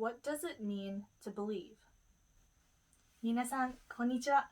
What does it mean to believe? 皆さん、こんにちは.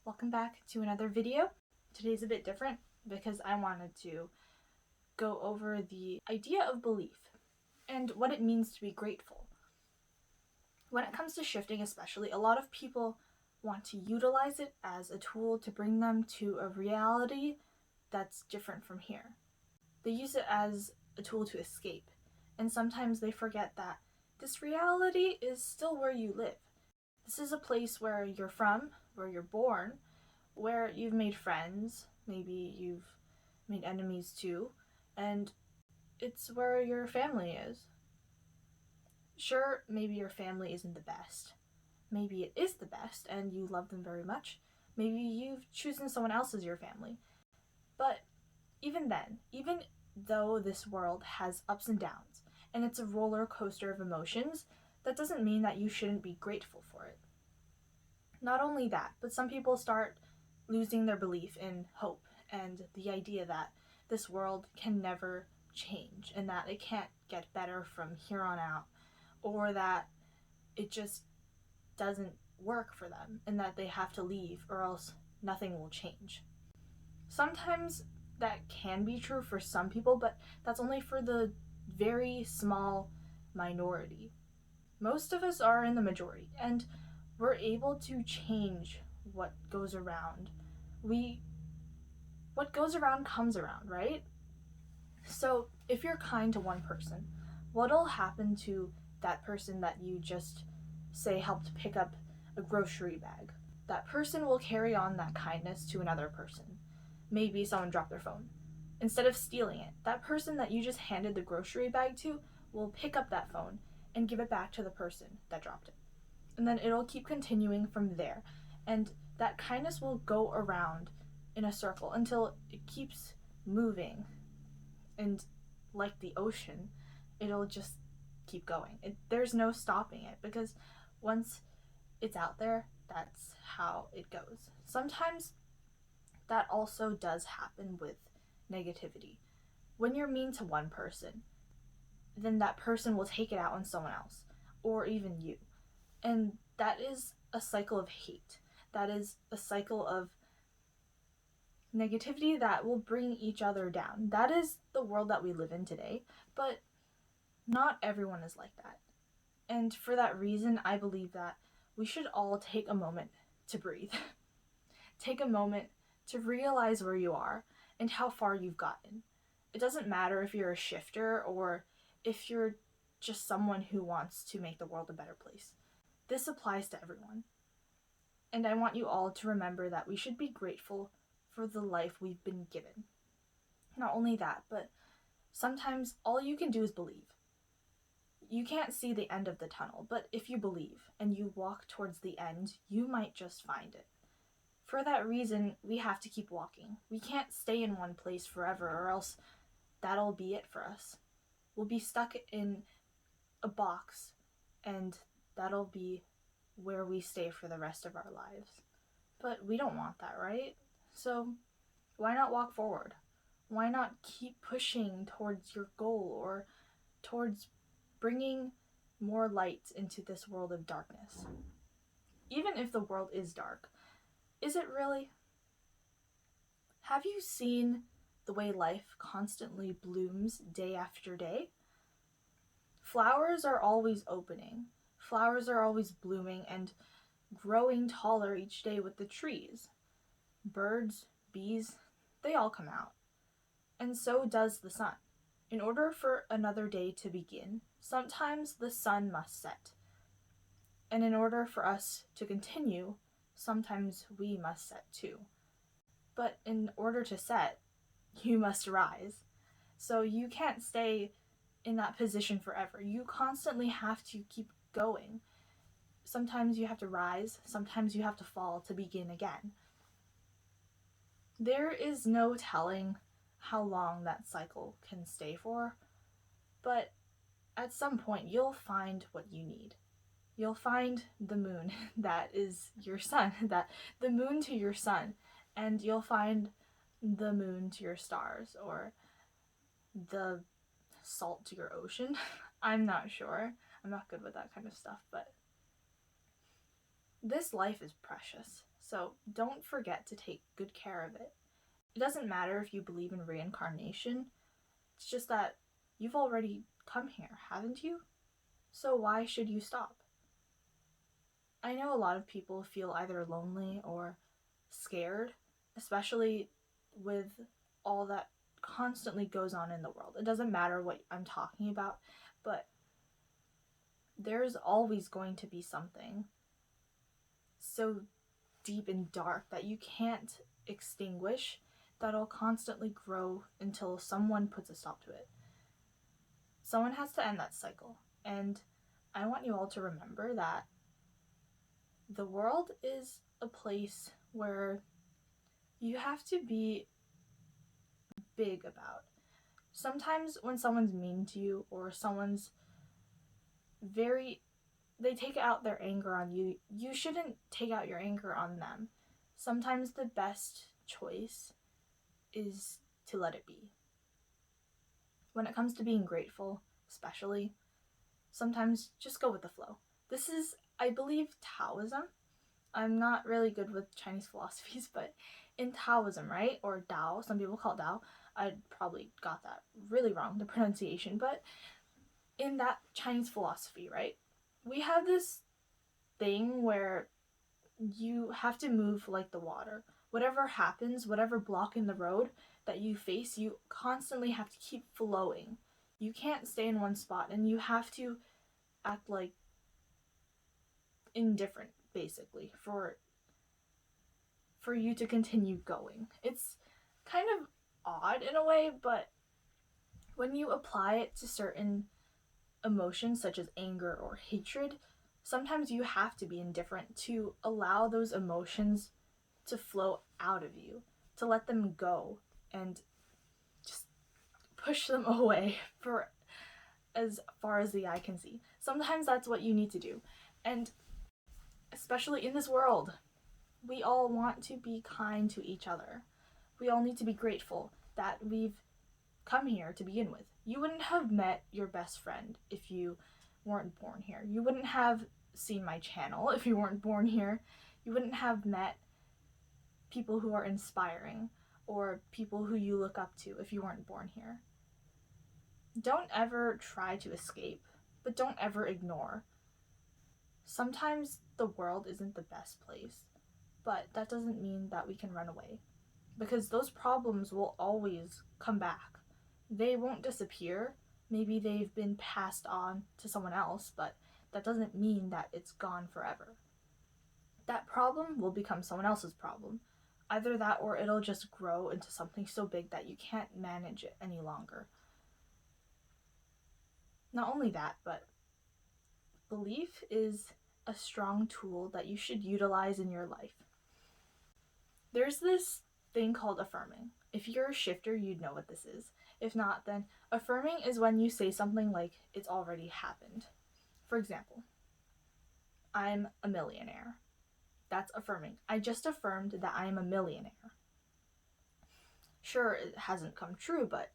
Welcome back to another video. Today's a bit different because I wanted to go over the idea of belief and what it means to be grateful. When it comes to shifting especially, a lot of people want to utilize it as a tool to bring them to a reality that's different from here. They use it as a tool to escape, and sometimes they forget that this reality is still where you live. This is a place where you're from, where you're born, where you've made friends, maybe you've made enemies too, and it's where your family is. Sure, maybe your family isn't the best. Maybe it is the best and you love them very much. Maybe you've chosen someone else as your family. But even then, even though this world has ups and downs, and it's a roller coaster of emotions, that doesn't mean that you shouldn't be grateful for it. Not only that, but some people start losing their belief in hope and the idea that this world can never change and that it can't get better from here on out, or that it just doesn't work for them and that they have to leave or else nothing will change. Sometimes that can be true for some people, but that's only for the very small minority. Most of us are in the majority, and we're able to change what goes around. What goes around comes around, right? So if you're kind to one person, what'll happen to that person that you just say helped pick up a grocery bag? That person will carry on that kindness to another person. Maybe someone dropped their phone. Instead of stealing it, that person that you just handed the grocery bag to will pick up that phone and give it back to the person that dropped it. And then it'll keep continuing from there. And that kindness will go around in a circle until it keeps moving. And like the ocean, it'll just keep going. There's no stopping it, because once it's out there, that's how it goes. Sometimes that also does happen with negativity. When you're mean to one person, then that person will take it out on someone else, or even you. And that is a cycle of hate. That is a cycle of negativity that will bring each other down. That is the world that we live in today, but not everyone is like that. And for that reason, I believe that we should all take a moment to breathe. Take a moment to realize where you are and how far you've gotten. It doesn't matter if you're a shifter or if you're just someone who wants to make the world a better place. This applies to everyone. And I want you all to remember that we should be grateful for the life we've been given. Not only that, but sometimes all you can do is believe. You can't see the end of the tunnel, but if you believe and you walk towards the end, you might just find it. For that reason, we have to keep walking. We can't stay in one place forever, or else that'll be it for us. We'll be stuck in a box, and that'll be where we stay for the rest of our lives. But we don't want that, right? So why not walk forward? Why not keep pushing towards your goal or towards bringing more light into this world of darkness? Even if the world is dark, is it really? Have you seen the way life constantly blooms day after day? Flowers are always opening. Flowers are always blooming and growing taller each day with the trees. Birds, bees, they all come out. And so does the sun. In order for another day to begin, sometimes the sun must set. And in order for us to continue, sometimes we must set too. But in order to set, you must rise. So you can't stay in that position forever. You constantly have to keep going. Sometimes you have to rise, sometimes you have to fall to begin again. There is no telling how long that cycle can stay for, but at some point you'll find what you need. You'll find the moon that is your sun, the moon to your sun, and you'll find the moon to your stars, or the salt to your ocean. I'm not sure. I'm not good with that kind of stuff, but this life is precious, so don't forget to take good care of it. It doesn't matter if you believe in reincarnation, it's just that you've already come here, haven't you? So why should you stop? I know a lot of people feel either lonely or scared, especially with all that constantly goes on in the world. It doesn't matter what I'm talking about, but there's always going to be something so deep and dark that you can't extinguish that'll constantly grow until someone puts a stop to it. Someone has to end that cycle, and I want you all to remember that the world is a place where you have to be big about. Sometimes when someone's mean to you or someone's they take out their anger on you, you shouldn't take out your anger on them. Sometimes the best choice is to let it be. When it comes to being grateful, especially, sometimes just go with the flow. This is, I believe, Taoism. I'm not really good with Chinese philosophies, but in Taoism, right? Or Tao, some people call it Tao. I probably got that really wrong, the pronunciation, but in that Chinese philosophy, right? We have this thing where you have to move like the water. Whatever happens, whatever block in the road that you face, you constantly have to keep flowing. You can't stay in one spot, and you have to act like indifferent, basically, for you to continue going. It's kind of odd in a way, but when you apply it to certain emotions such as anger or hatred, sometimes you have to be indifferent to allow those emotions to flow out of you, to let them go and just push them away for as far as the eye can see. Sometimes that's what you need to do. And especially in this world, we all want to be kind to each other. We all need to be grateful that we've come here to begin with. You wouldn't have met your best friend if you weren't born here. You wouldn't have seen my channel if you weren't born here. You wouldn't have met people who are inspiring or people who you look up to if you weren't born here. Don't ever try to escape, but don't ever ignore. Sometimes the world isn't the best place, but that doesn't mean that we can run away, because those problems will always come back. They won't disappear. Maybe they've been passed on to someone else, but that doesn't mean that it's gone forever. That problem will become someone else's problem. Either that or it'll just grow into something so big that you can't manage it any longer. Not only that, but belief is a strong tool that you should utilize in your life. There's this thing called affirming. If you're a shifter, you'd know what this is. If not, then affirming is when you say something like it's already happened. For example, I'm a millionaire. That's affirming. I just affirmed that I am a millionaire. Sure, it hasn't come true, but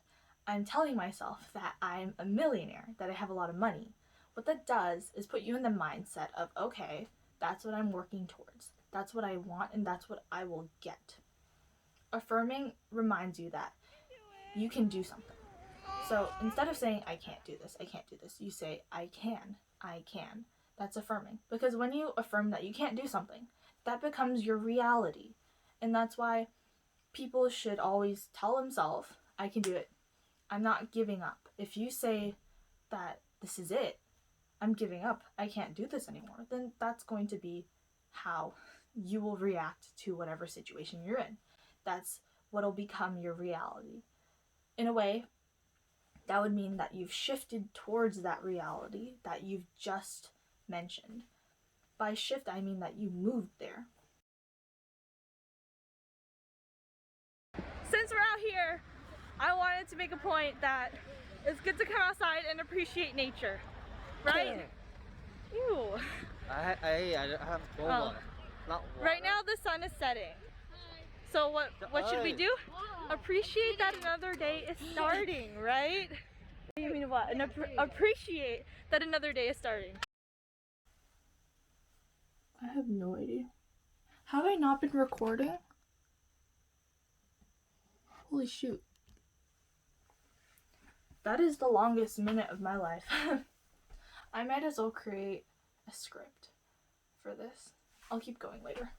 I'm telling myself that I'm a millionaire, that I have a lot of money. What that does is put you in the mindset of, okay, that's what I'm working towards. That's what I want, and that's what I will get. Affirming reminds you that you can do something. So instead of saying, I can't do this, you say, I can. That's affirming. Because when you affirm that you can't do something, that becomes your reality. And that's why people should always tell themselves, I can do it. I'm not giving up. If you say that this is it, I'm giving up, I can't do this anymore, then that's going to be how you will react to whatever situation you're in. That's what'll become your reality. In a way, that would mean that you've shifted towards that reality that you've just mentioned. By shift, I mean that you moved there. Since we're out here, I wanted to make a point that it's good to come outside and appreciate nature, right? Ew. I have water. Not water. Right now the sun is setting. So what should we do? Appreciate that another day is starting, right? You mean what? And appreciate that another day is starting. I have no idea. Have I not been recording? Holy shoot. That is the longest minute of my life. I might as well create a script for this. I'll keep going later.